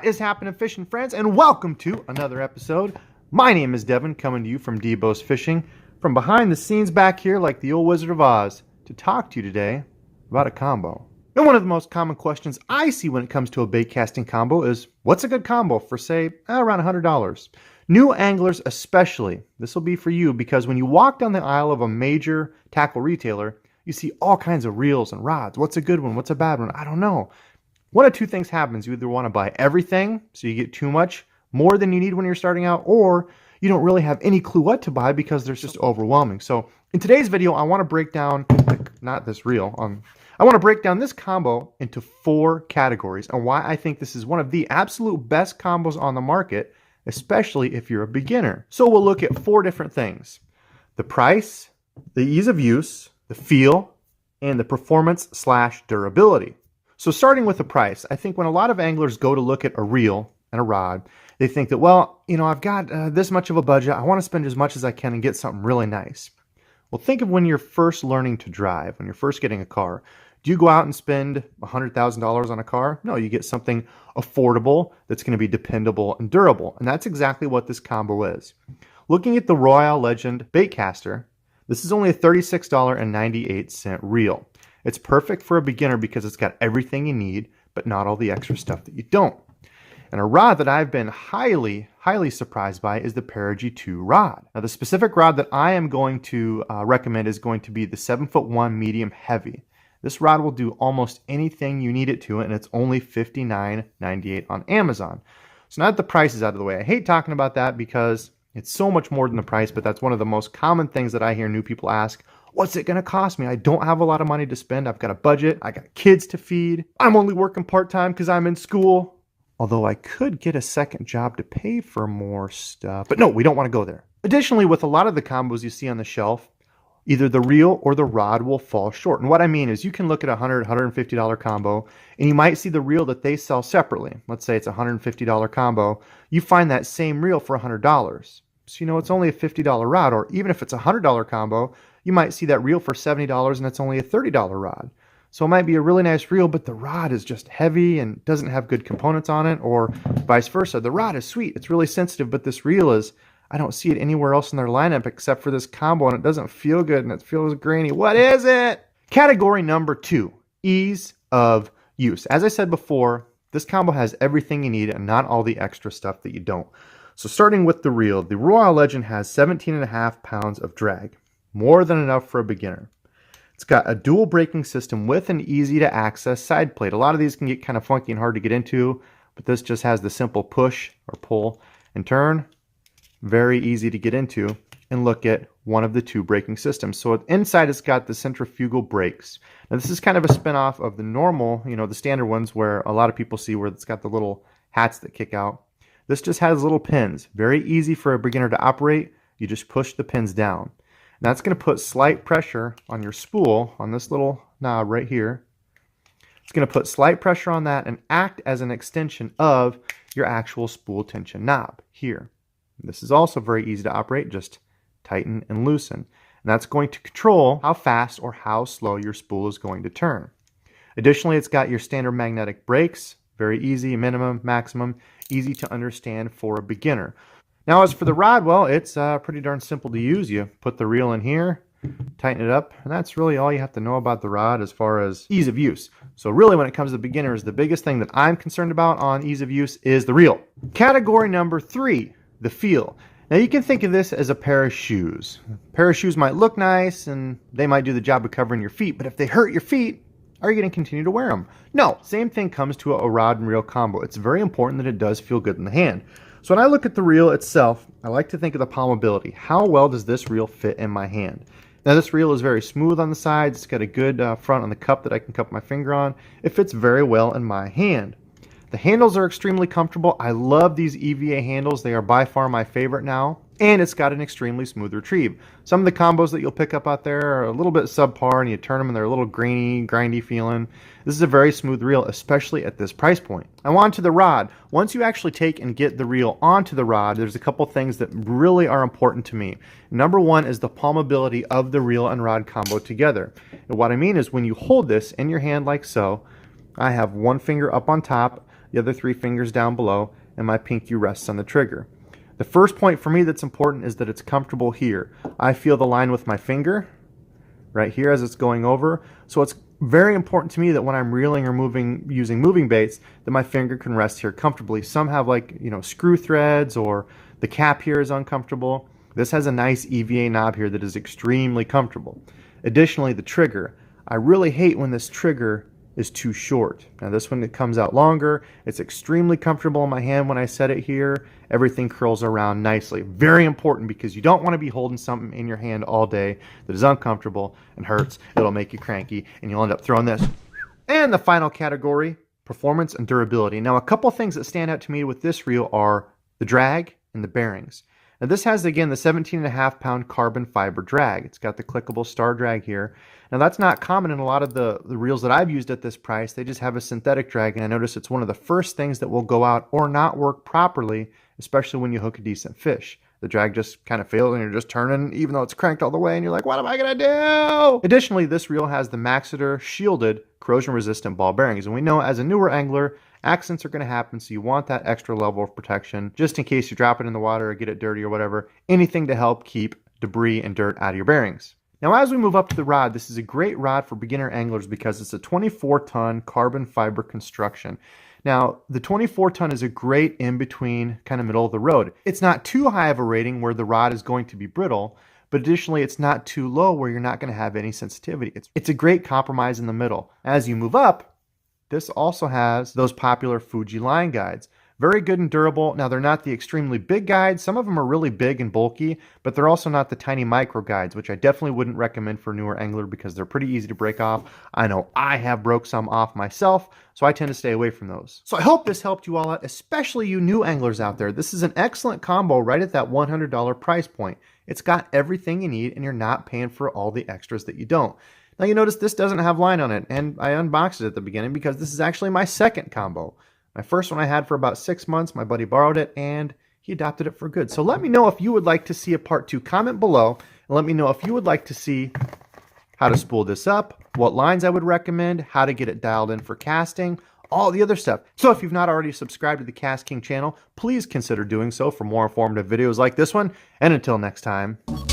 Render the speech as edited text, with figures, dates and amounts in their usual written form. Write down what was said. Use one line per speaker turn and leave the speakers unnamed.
What is happening, fishing friends, and welcome to another episode. My name is Devin, coming to you from DEBO's Fishing, from behind the scenes back here like the old Wizard of Oz, to talk to you today about a combo. And one of the most common questions I see when it comes to a bait casting combo is, what's a good combo for, say, around $100? New anglers especially, this will be for you, because when you walk down the aisle of a major tackle retailer, you see all kinds of reels and rods. What's a good one? What's a bad one? I don't know. One of two things happens. You either want to buy everything, so you get too much, more than you need when you're starting out, or you don't really have any clue what to buy because there's just overwhelming. So in today's video, I want to break down, not this reel, I want to break down this combo into 4 categories and why I think this is one of the absolute best combos on the market, especially if you're a beginner. So we'll look at 4 different things: the price, the ease of use, the feel, and the performance/durability. So starting with the price, I think when a lot of anglers go to look at a reel and a rod, they think that, well, you know, I've got this much of a budget. I want to spend as much as I can and get something really nice. Well, think of when you're first learning to drive, when you're first getting a car. Do you go out and spend $100,000 on a car? No, you get something affordable that's going to be dependable and durable. And that's exactly what this combo is. Looking at the Royale Legend Baitcaster, this is only a $36.98 reel. It's perfect for a beginner because it's got everything you need, but not all the extra stuff that you don't. And a rod that I've been highly surprised by is the Perigee 2 rod. Now, the specific rod that I am going to recommend is going to be the 7'1" medium heavy. This rod will do almost anything you need it to, and it's only $59.98 on Amazon. So now that the price is out of the way, I hate talking about that because it's so much more than the price, but that's one of the most common things that I hear new people ask. What's it going to cost me? I don't have a lot of money to spend. I've got a budget. I got kids to feed. I'm only working part-time because I'm in school. Although I could get a second job to pay for more stuff. But no, we don't want to go there. Additionally, with a lot of the combos you see on the shelf, either the reel or the rod will fall short. And what I mean is you can look at a $100, $150 combo, and you might see the reel that they sell separately. Let's say it's a $150 combo. You find that same reel for $100. So you know it's only a $50 rod, or even if it's a $100 combo, you might see that reel for $70 and it's only a $30 rod. So it might be a really nice reel, but the rod is just heavy and doesn't have good components on it, or vice versa. The rod is sweet, it's really sensitive, but this reel is, I don't see it anywhere else in their lineup except for this combo, and it doesn't feel good and it feels grainy. What is it? Category number 2, ease of use. As I said before, this combo has everything you need and not all the extra stuff that you don't. So starting with the reel, the Royale Legend has 17.5 pounds of drag. More than enough for a beginner. It's got a dual braking system with an easy to access side plate. A lot of these can get kind of funky and hard to get into, but this just has the simple push or pull and turn. Very easy to get into, and look at one of the 2 braking systems. So inside it's got the Centrifugal Brakes. Now this is kind of a spin-off of the normal, you know, the standard ones where a lot of people see where it's got the little hats that kick out. This just has little pins. Very easy for a beginner to operate. You just push the pins down. Now it's going to put slight pressure on your spool, on this little knob right here. It's going to put slight pressure on that and act as an extension of your actual spool tension knob here. This is also very easy to operate, just tighten and loosen. And that's going to control how fast or how slow your spool is going to turn. Additionally, it's got your standard magnetic brakes, very easy, minimum, maximum, easy to understand for a beginner. Now, as for the rod, well, it's pretty darn simple to use. You put the reel in here, tighten it up, and that's really all you have to know about the rod as far as ease of use. So really, when it comes to beginners, the biggest thing that I'm concerned about on ease of use is the reel. Category number 3, the feel. Now, you can think of this as a pair of shoes. A pair of shoes might look nice, and they might do the job of covering your feet, but if they hurt your feet, are you going to continue to wear them? No. Same thing comes to a rod and reel combo. It's very important that it does feel good in the hand. So when I look at the reel itself, I like to think of the Palme Ability. How well does this reel fit in my hand? Now this reel is very smooth on the sides. It's got a good front on the cup that I can cup my finger on. It fits very well in my hand. The handles are extremely comfortable. I love these EVA handles. They are by far my favorite now. And it's got an extremely smooth retrieve. Some of the combos that you'll pick up out there are a little bit subpar, and you turn them and they're a little grainy, grindy feeling. This is a very smooth reel, especially at this price point. Now on to the rod. Once you actually take and get the reel onto the rod, there's a couple things that really are important to me. Number 1 is the Palme Ability of the reel and rod combo together. And what I mean is when you hold this in your hand like so, I have one finger up on top, the other 3 fingers down below, and my pinky rests on the trigger. The first point for me that's important is that it's comfortable here. I feel the line with my finger right here as it's going over. So it's very important to me that when I'm reeling or using moving baits, that my finger can rest here comfortably. Some have, like, screw threads, or the cap here is uncomfortable. This has a nice EVA knob here that is extremely comfortable. Additionally, the trigger. I really hate when this trigger is too short. Now this one, it comes out longer. It's extremely comfortable in my hand when I set it here. Everything curls around nicely. Very important, because you don't want to be holding something in your hand all day that is uncomfortable and hurts. It'll make you cranky and you'll end up throwing this. And the final category, performance and durability. Now, a couple things that stand out to me with this reel are the drag and the bearings. Now this has, again, the 17.5-pound carbon fiber drag. It's got the clickable star drag here. Now that's not common in a lot of the reels that I've used at this price. They just have a synthetic drag, and I notice it's one of the first things that will go out or not work properly, especially when you hook a decent fish. The drag just kind of fails and you're just turning even though it's cranked all the way and you're like, what am I gonna do? Additionally, this reel has the Maxiter shielded corrosion resistant ball bearings, and we know as a newer angler, accidents are going to happen, so you want that extra level of protection just in case you drop it in the water or get it dirty or whatever. Anything to help keep debris and dirt out of your bearings. Now, as we move up to the rod, this is a great rod for beginner anglers because it's a 24-ton carbon fiber construction. Now, the 24-ton is a great in-between, kind of middle of the road. It's not too high of a rating where the rod is going to be brittle, but additionally, it's not too low where you're not going to have any sensitivity. It's a great compromise in the middle. As you move up, this also has those popular Fuji line guides. Very good and durable. Now, they're not the extremely big guides. Some of them are really big and bulky, but they're also not the tiny micro guides, which I definitely wouldn't recommend for a newer angler because they're pretty easy to break off. I know I have broke some off myself, so I tend to stay away from those. So I hope this helped you all out, especially you new anglers out there. This is an excellent combo right at that $100 price point. It's got everything you need, and you're not paying for all the extras that you don't. Now, you notice this doesn't have line on it, and I unboxed it at the beginning because this is actually my second combo. My first one I had for about 6 months. My buddy borrowed it, and he adopted it for good. So let me know if you would like to see a part 2. Comment below, and let me know if you would like to see how to spool this up, what lines I would recommend, how to get it dialed in for casting, all the other stuff. So if you've not already subscribed to the KastKing channel, please consider doing so for more informative videos like this one. And until next time...